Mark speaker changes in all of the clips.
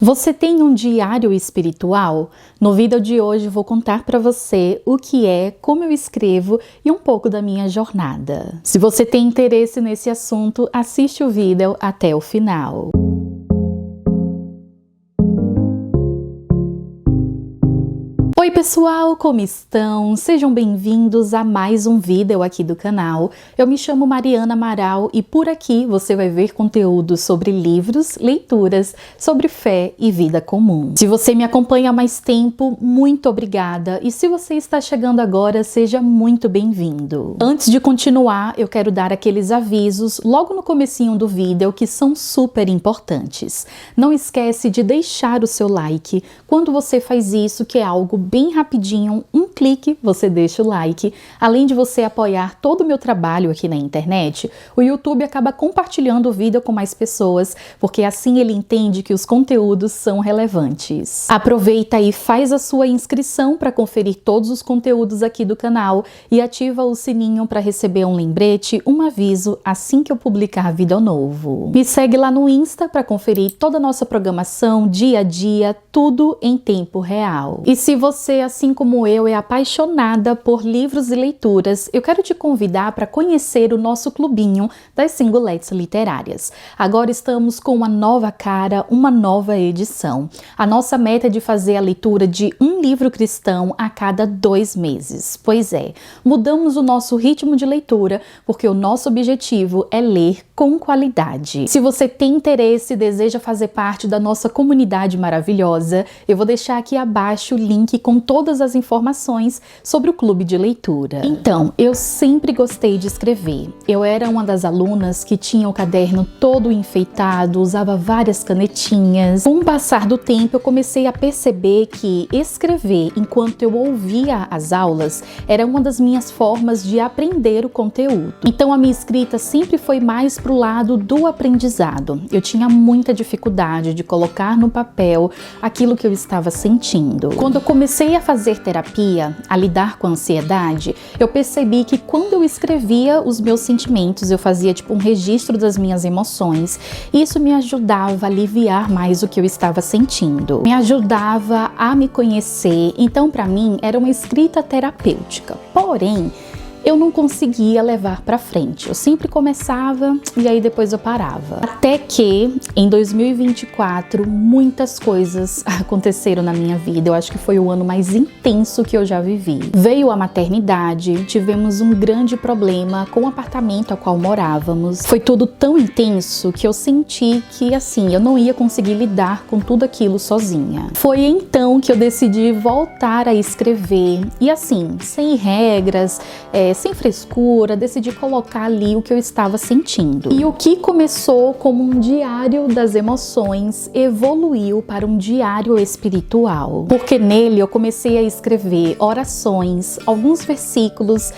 Speaker 1: Você tem um diário espiritual? No vídeo de hoje eu vou contar para você o que é, como eu escrevo e um pouco da minha jornada. Se você tem interesse nesse assunto, assiste o vídeo até o final. Oi pessoal, como estão? Sejam bem-vindos a mais um vídeo aqui do canal. Eu me chamo Mariana Amaral e por aqui você vai ver conteúdo sobre livros, leituras, sobre fé e vida comum. Se você me acompanha há mais tempo, muito obrigada, e se você está chegando agora, seja muito bem-vindo. Antes de continuar, eu quero dar aqueles avisos logo no comecinho do vídeo que são super importantes. Não esquece de deixar o seu like. Quando você faz isso, que é algo bem rapidinho, um clique, você deixa o like. Além de você apoiar todo o meu trabalho aqui na internet, o YouTube acaba compartilhando o vídeo com mais pessoas, porque assim ele entende que os conteúdos são relevantes. Aproveita e faz a sua inscrição para conferir todos os conteúdos aqui do canal e ativa o sininho para receber um lembrete, um aviso assim que eu publicar vídeo novo. Me segue lá no Insta para conferir toda a nossa programação, dia a dia, tudo em tempo real. E se você, assim como eu, é apaixonada por livros e leituras, eu quero te convidar para conhecer o nosso clubinho das Singulettes Literárias. Agora estamos com uma nova cara, uma nova edição. A nossa meta é de fazer a leitura de um livro cristão a cada 2 meses. Pois é, mudamos o nosso ritmo de leitura porque o nosso objetivo é ler com qualidade. Se você tem interesse e deseja fazer parte da nossa comunidade maravilhosa, eu vou deixar aqui abaixo o link com todas as informações sobre o clube de leitura. Então, eu sempre gostei de escrever. Eu era uma das alunas que tinha o caderno todo enfeitado, usava várias canetinhas. Com o passar do tempo, eu comecei a perceber que escrever enquanto eu ouvia as aulas era uma das minhas formas de aprender o conteúdo. Então, a minha escrita sempre foi mais pro lado do aprendizado. Eu tinha muita dificuldade de colocar no papel aquilo que eu estava sentindo. Quando eu comecei a fazer terapia, a lidar com a ansiedade, eu percebi que quando eu escrevia os meus sentimentos, eu fazia tipo um registro das minhas emoções, e isso me ajudava a aliviar mais o que eu estava sentindo. Me ajudava a me conhecer, então para mim era uma escrita terapêutica. Porém, eu não conseguia levar para frente. Eu sempre começava e aí depois eu parava. Até que em 2024 muitas coisas aconteceram na minha vida. Eu acho que foi o ano mais intenso que eu já vivi. Veio a maternidade, tivemos um grande problema com o apartamento ao qual morávamos. Foi tudo tão intenso que eu senti que assim, eu não ia conseguir lidar com tudo aquilo sozinha. Foi então que eu decidi voltar a escrever e assim, sem regras, sem frescura, decidi colocar ali o que eu estava sentindo. E o que começou como um diário das emoções evoluiu para um diário espiritual. Porque nele eu comecei a escrever orações, alguns versículos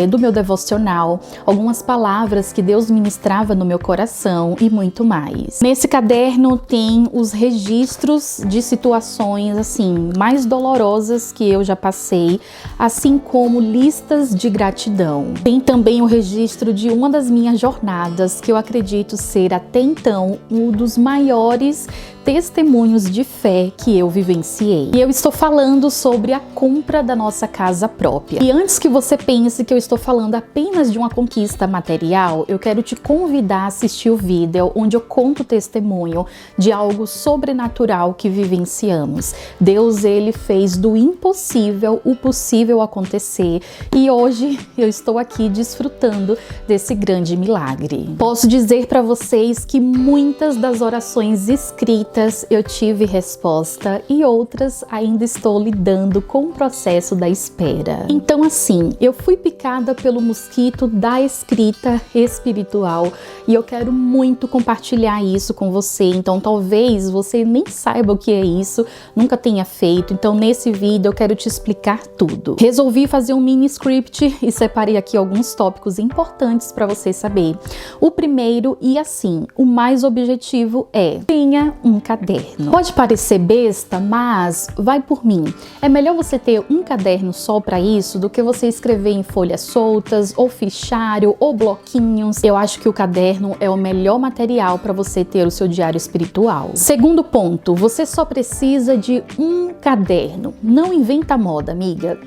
Speaker 1: do meu devocional, algumas palavras que Deus ministrava no meu coração e muito mais. Nesse caderno tem os registros de situações assim mais dolorosas que eu já passei, assim como listas de gratidão. Tem também o registro de uma das minhas jornadas, que eu acredito ser até então um dos maiores testemunhos de fé que eu vivenciei. E eu estou falando sobre a compra da nossa casa própria. E antes que você pense que eu estou falando apenas de uma conquista material, eu quero te convidar a assistir o vídeo onde eu conto o testemunho de algo sobrenatural que vivenciamos. Deus, ele fez do impossível o possível acontecer e hoje eu estou aqui desfrutando desse grande milagre. Posso dizer para vocês que muitas das orações escritas eu tive resposta e outras ainda estou lidando com o processo da espera. Então assim, eu fui picada pelo mosquito da escrita espiritual e eu quero muito compartilhar isso com você. Então talvez você nem saiba o que é isso, nunca tenha feito. Então nesse vídeo eu quero te explicar tudo. Resolvi fazer um mini script e separei aqui alguns tópicos importantes para você saber. O primeiro, e assim, o mais objetivo é: tenha um caderno. Pode parecer besta, mas vai por mim. É melhor você ter um caderno só para isso do que você escrever em folhas soltas, ou fichário, ou bloquinhos. Eu acho que o caderno é o melhor material para você ter o seu diário espiritual. Segundo ponto, você só precisa de um caderno. Não inventa moda, amiga.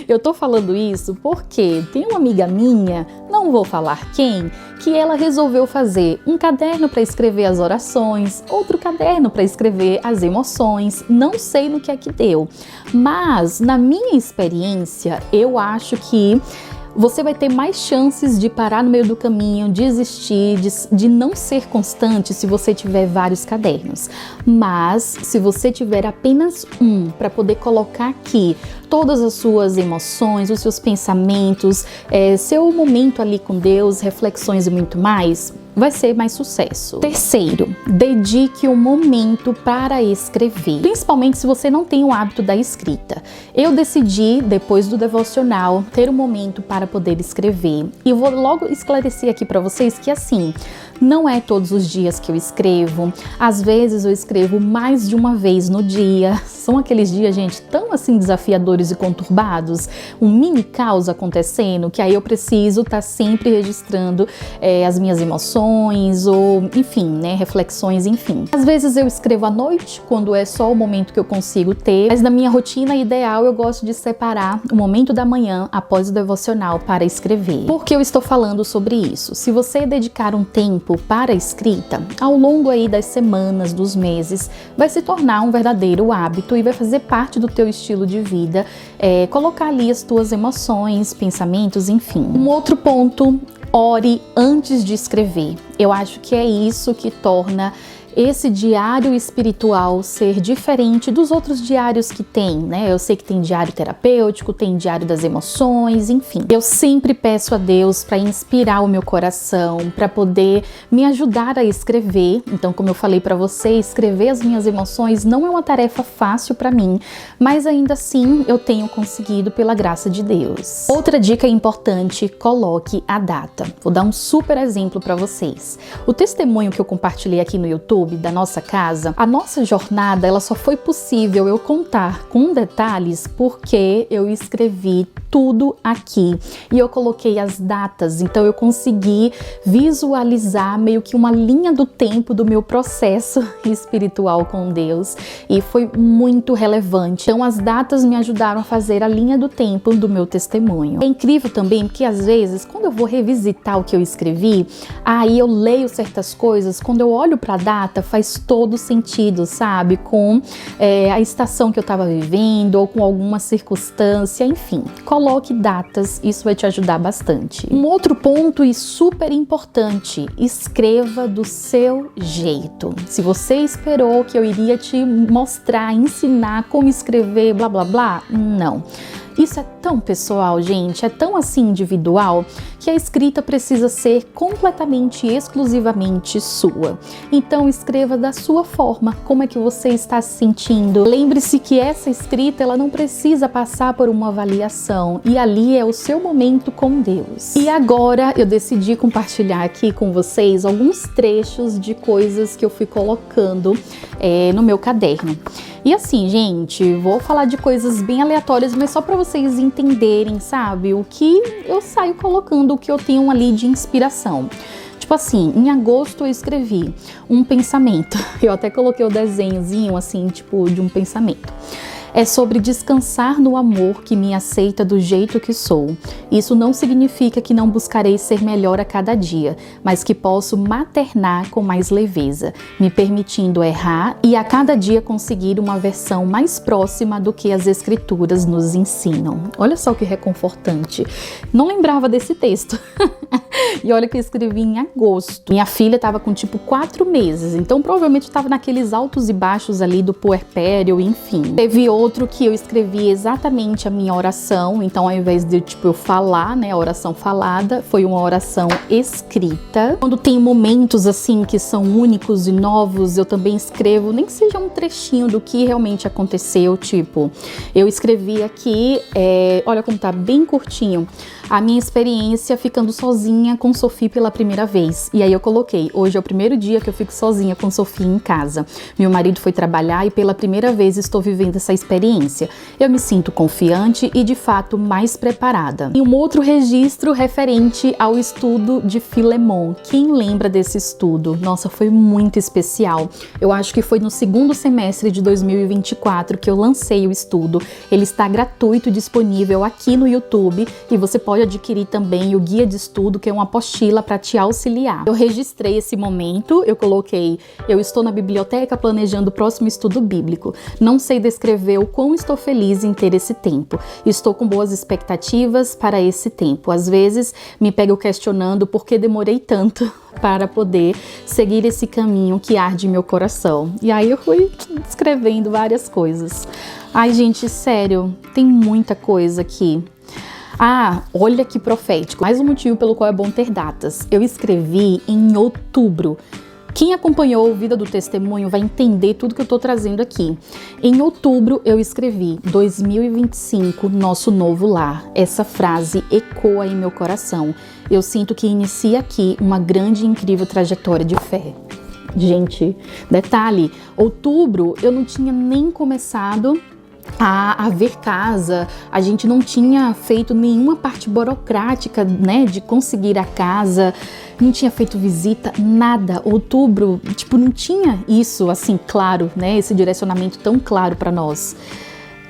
Speaker 1: Eu tô falando isso porque tem uma amiga minha, não vou falar quem, que ela resolveu fazer um caderno para escrever as orações, outro caderno para escrever as emoções. Não sei no que é que deu, mas na minha experiência, eu acho que você vai ter mais chances de parar no meio do caminho, desistir, de não ser constante se você tiver vários cadernos. Mas se você tiver apenas um para poder colocar aqui todas as suas emoções, os seus pensamentos, seu momento ali com Deus, reflexões e muito mais, vai ser mais sucesso. Terceiro, dedique um momento para escrever, principalmente se você não tem o hábito da escrita. Eu decidi, depois do devocional, ter um momento para poder escrever. E vou logo esclarecer aqui para vocês que assim, não é todos os dias que eu escrevo. Às vezes eu escrevo mais de uma vez no dia. São aqueles dias, gente, tão assim desafiadores e conturbados, um mini caos acontecendo, que aí eu preciso estar sempre registrando as minhas emoções ou, enfim, né, reflexões, enfim. Às vezes eu escrevo à noite, quando é só o momento que eu consigo ter, mas na minha rotina ideal eu gosto de separar o momento da manhã após o devocional para escrever. Por que eu estou falando sobre isso? Se você dedicar um tempo para a escrita, ao longo aí das semanas, dos meses, vai se tornar um verdadeiro hábito e vai fazer parte do teu estilo de vida, colocar ali as tuas emoções, pensamentos, enfim. Um outro ponto, ore antes de escrever. Eu acho que é isso que torna esse diário espiritual ser diferente dos outros diários que tem, né? Eu sei que tem diário terapêutico, tem diário das emoções, enfim. Eu sempre peço a Deus para inspirar o meu coração, para poder me ajudar a escrever. Então, como eu falei para você, escrever as minhas emoções não é uma tarefa fácil para mim, mas ainda assim eu tenho conseguido pela graça de Deus. Outra dica importante, coloque a data. Vou dar um super exemplo para vocês. O testemunho que eu compartilhei aqui no YouTube da nossa casa, a nossa jornada, ela só foi possível eu contar com detalhes porque eu escrevi tudo aqui e eu coloquei as datas, então eu consegui visualizar meio que uma linha do tempo do meu processo espiritual com Deus e foi muito relevante. Então as datas me ajudaram a fazer a linha do tempo do meu testemunho. É incrível também porque às vezes quando eu vou revisitar o que eu escrevi, aí eu leio certas coisas, quando eu olho para a data faz todo sentido, sabe? Com a estação que eu estava vivendo ou com alguma circunstância, enfim. Coloque datas, isso vai te ajudar bastante. Um outro ponto e super importante, escreva do seu jeito. Se você esperou que eu iria te mostrar, ensinar como escrever, blá blá blá, não. Isso é tão pessoal, gente, é tão assim individual, que a escrita precisa ser completamente, exclusivamente sua. Então escreva da sua forma, como é que você está se sentindo. Lembre-se que essa escrita, ela não precisa passar por uma avaliação, e ali é o seu momento com Deus. E agora eu decidi compartilhar aqui com vocês alguns trechos de coisas que eu fui colocando no meu caderno. E assim, gente, vou falar de coisas bem aleatórias, mas só para vocês entenderem, sabe? O que eu saio colocando, o que eu tenho ali de inspiração. Tipo assim, em agosto eu escrevi um pensamento. Eu até coloquei o desenhozinho assim, tipo, de um pensamento. É sobre descansar no amor que me aceita do jeito que sou. Isso não significa que não buscarei ser melhor a cada dia, mas que posso maternar com mais leveza, me permitindo errar e a cada dia conseguir uma versão mais próxima do que as escrituras nos ensinam. Olha só que reconfortante. Não lembrava desse texto. E olha que eu escrevi em agosto. Minha filha estava com tipo 4 meses, então provavelmente estava naqueles altos e baixos ali do puerpério, enfim. Teve outro que eu escrevi exatamente a minha oração, então ao invés de tipo eu falar, né, a oração falada, foi uma oração escrita. Quando tem momentos assim que são únicos e novos, eu também escrevo, nem que seja um trechinho do que realmente aconteceu, tipo, eu escrevi aqui, olha como tá bem curtinho, a minha experiência ficando sozinha com Sophie pela primeira vez. E aí eu coloquei, hoje é o primeiro dia que eu fico sozinha com Sophie em casa. Meu marido foi trabalhar e pela primeira vez estou vivendo essa experiência. Eu me sinto confiante e de fato mais preparada. E um outro registro referente ao estudo de Filemon. Quem lembra desse estudo? Nossa, foi muito especial. Eu acho que foi no segundo semestre de 2024 que eu lancei o estudo. Ele está gratuito e disponível aqui no YouTube e você pode adquirir também o guia de estudo, que é uma apostila para te auxiliar. Eu registrei esse momento, eu coloquei, eu estou na biblioteca planejando o próximo estudo bíblico. Não sei descrever o quão estou feliz em ter esse tempo. Estou com boas expectativas para esse tempo. Às vezes me pego questionando por que demorei tanto para poder seguir esse caminho que arde em meu coração. E aí eu fui escrevendo várias coisas. Ai, gente, sério, tem muita coisa aqui. Ah, olha que profético. Mais um motivo pelo qual é bom ter datas. Eu escrevi em outubro. Quem acompanhou o Vida do Testemunho vai entender tudo que eu tô trazendo aqui. Em outubro eu escrevi 2025, nosso novo lar. Essa frase ecoa em meu coração. Eu sinto que inicia aqui uma grande e incrível trajetória de fé. Gente, detalhe, outubro eu não tinha nem começado a ver casa, a gente não tinha feito nenhuma parte burocrática, né, de conseguir a casa, não tinha feito visita, nada. Outubro, tipo, não tinha isso assim claro, né, esse direcionamento tão claro para nós.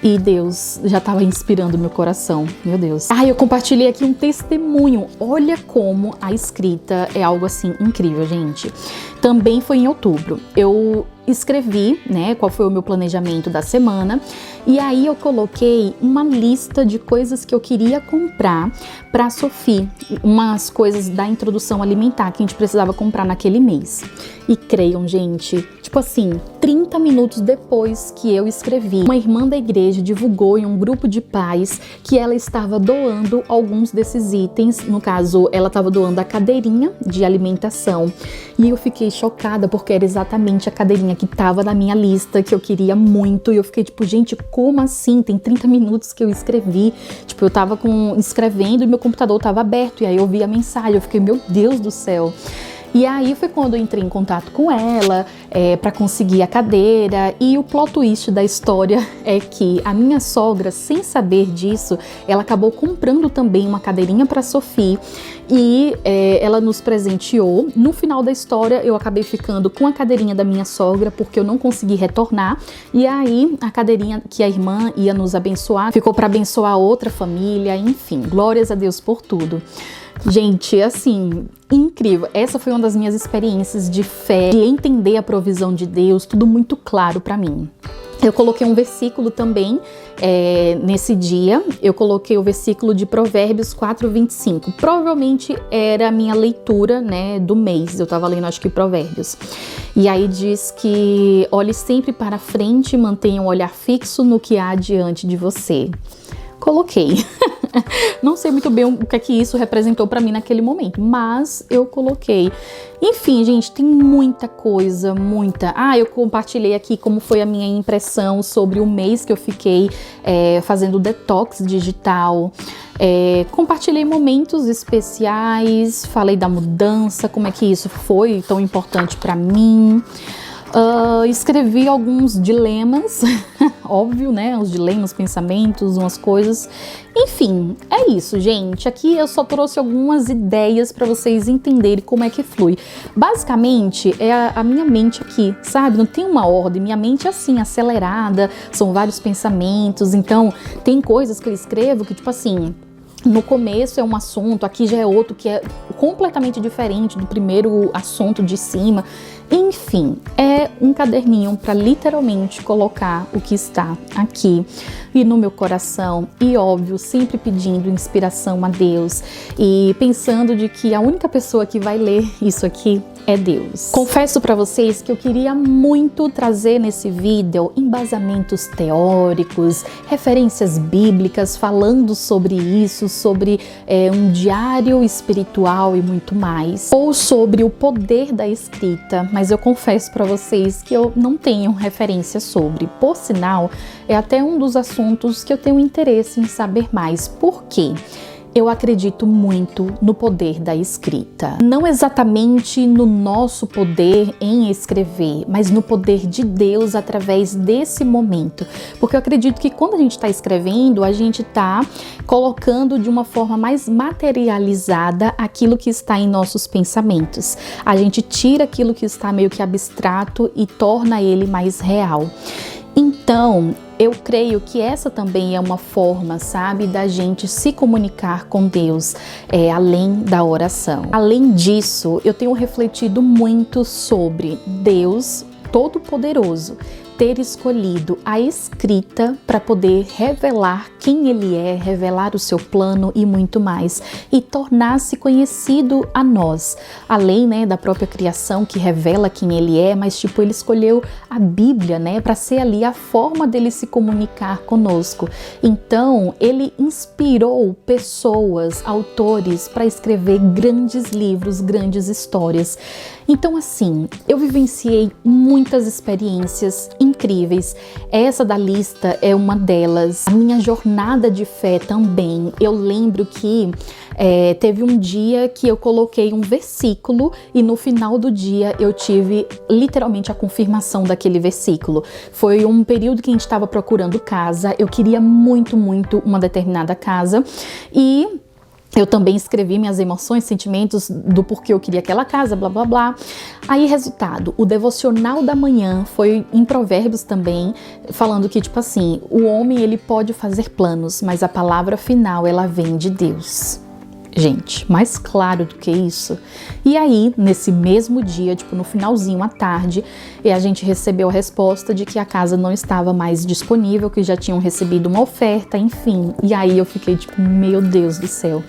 Speaker 1: E Deus já estava inspirando meu coração, meu Deus. Eu compartilhei aqui um testemunho. Olha como a escrita é algo assim incrível, gente. Também foi em outubro. Eu escrevi, né, qual foi o meu planejamento da semana, e aí eu coloquei uma lista de coisas que eu queria comprar para Sophie, umas coisas da introdução alimentar que a gente precisava comprar naquele mês. E creiam, gente, tipo assim, 30 minutos depois que eu escrevi, uma irmã da igreja divulgou em um grupo de pais que ela estava doando alguns desses itens. No caso, ela estava doando a cadeirinha de alimentação. E eu fiquei chocada porque era exatamente a cadeirinha que estava na minha lista, que eu queria muito. E eu fiquei tipo, gente, como assim? Tem 30 minutos que eu escrevi. Tipo, eu tava escrevendo e meu computador tava aberto. E aí eu vi a mensagem, eu fiquei, meu Deus do céu. E aí foi quando eu entrei em contato com ela para conseguir a cadeira, e o plot twist da história é que a minha sogra, sem saber disso, ela acabou comprando também uma cadeirinha para Sophie e ela nos presenteou. No final da história eu acabei ficando com a cadeirinha da minha sogra porque eu não consegui retornar, e aí a cadeirinha que a irmã ia nos abençoar ficou para abençoar outra família, enfim, glórias a Deus por tudo. Gente, assim, incrível. Essa foi uma das minhas experiências de fé, de entender a provisão de Deus, tudo muito claro para mim. Eu coloquei um versículo também nesse dia, eu coloquei o versículo de Provérbios 4:25. Provavelmente era a minha leitura, né, do mês. Eu tava lendo, acho que Provérbios. E aí diz que olhe sempre para frente e mantenha um olhar fixo no que há diante de você. Coloquei. Não sei muito bem o que é que isso representou pra mim naquele momento, mas eu coloquei. Enfim, gente, tem muita coisa, muita. Eu compartilhei aqui como foi a minha impressão sobre o mês que eu fiquei fazendo detox digital. Compartilhei momentos especiais, falei da mudança, como é que isso foi tão importante pra mim. Escrevi alguns dilemas, óbvio, né? Os dilemas, pensamentos, umas coisas. Enfim, é isso, gente. Aqui eu só trouxe algumas ideias para vocês entenderem como é que flui. Basicamente, é a minha mente aqui, sabe? Não tem uma ordem. Minha mente é assim, acelerada, são vários pensamentos. Então, tem coisas que eu escrevo que, tipo assim, No começo é um assunto, aqui já é outro que é completamente diferente do primeiro assunto de cima. Enfim, é um caderninho para literalmente colocar o que está aqui e no meu coração, e óbvio, sempre pedindo inspiração a Deus e pensando de que a única pessoa que vai ler isso aqui é Deus. Confesso para vocês que eu queria muito trazer nesse vídeo embasamentos teóricos, referências bíblicas falando sobre isso, sobre um diário espiritual e muito mais, ou sobre o poder da escrita, mas eu confesso para vocês que eu não tenho referência sobre. Por sinal, é até um dos assuntos que eu tenho interesse em saber mais. Por quê? Eu acredito muito no poder da escrita. Não exatamente no nosso poder em escrever, mas no poder de Deus através desse momento. Porque eu acredito que quando a gente está escrevendo, a gente está colocando de uma forma mais materializada aquilo que está em nossos pensamentos. A gente tira aquilo que está meio que abstrato e torna ele mais real. Então, eu creio que essa também é uma forma, sabe, da gente se comunicar com Deus, além da oração. Além disso, eu tenho refletido muito sobre Deus Todo-Poderoso ter escolhido a escrita para poder revelar quem Ele é, revelar o seu plano e muito mais, e tornar-se conhecido a nós, além, né, da própria criação que revela quem Ele é, mas tipo, Ele escolheu a Bíblia, né, para ser ali a forma dele se comunicar conosco. Então, Ele inspirou pessoas, autores, para escrever grandes livros, grandes histórias. Então, assim, eu vivenciei muitas experiências incríveis. Essa da lista é uma delas. A minha jornada de fé também. Eu lembro que teve um dia que eu coloquei um versículo e no final do dia eu tive literalmente a confirmação daquele versículo. Foi um período que a gente estava procurando casa. Eu queria muito, muito uma determinada casa e eu também escrevi minhas emoções, sentimentos do porquê eu queria aquela casa, blá, blá, blá. Aí, resultado, o devocional da manhã foi em Provérbios também, falando que, tipo assim, o homem, ele pode fazer planos, mas a palavra final, ela vem de Deus. Gente, mais claro do que isso. E aí, nesse mesmo dia, tipo no finalzinho à tarde, a gente recebeu a resposta de que a casa não estava mais disponível, que já tinham recebido uma oferta, enfim. E aí eu fiquei tipo, meu Deus do céu.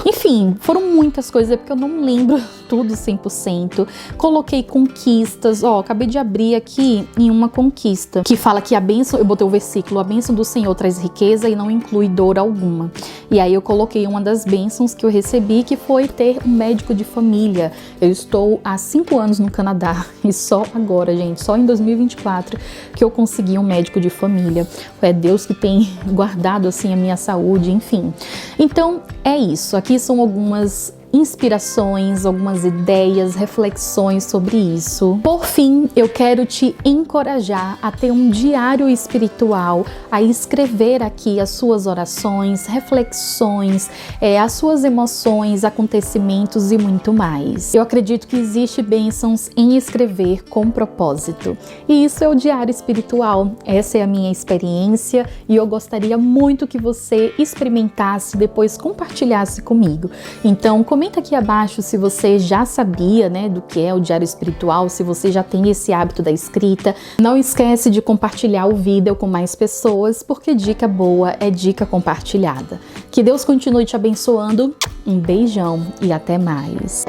Speaker 1: Enfim, foram muitas coisas, porque eu não lembro tudo 100%. Coloquei conquistas, acabei de abrir aqui em uma conquista, que fala que a bênção, eu botei o versículo, a bênção do Senhor traz riqueza e não inclui dor alguma. E aí eu coloquei uma das bênçãos que eu recebi, que foi ter um médico de família. Eu estou há 5 anos no Canadá e só agora, gente, só em 2024 que eu consegui um médico de família. É Deus que tem guardado assim a minha saúde, enfim. Então é isso, aqui são algumas inspirações, algumas ideias, reflexões sobre isso. Por fim, eu quero te encorajar a ter um diário espiritual, a escrever aqui as suas orações, reflexões, as suas emoções, acontecimentos e muito mais. Eu acredito que existe bênçãos em escrever com propósito. E isso é o diário espiritual. Essa é a minha experiência e eu gostaria muito que você experimentasse, depois compartilhasse comigo. Então, comenta aqui abaixo se você já sabia, né, do que é o diário espiritual, se você já tem esse hábito da escrita. Não esquece de compartilhar o vídeo com mais pessoas, porque dica boa é dica compartilhada. Que Deus continue te abençoando. Um beijão e até mais.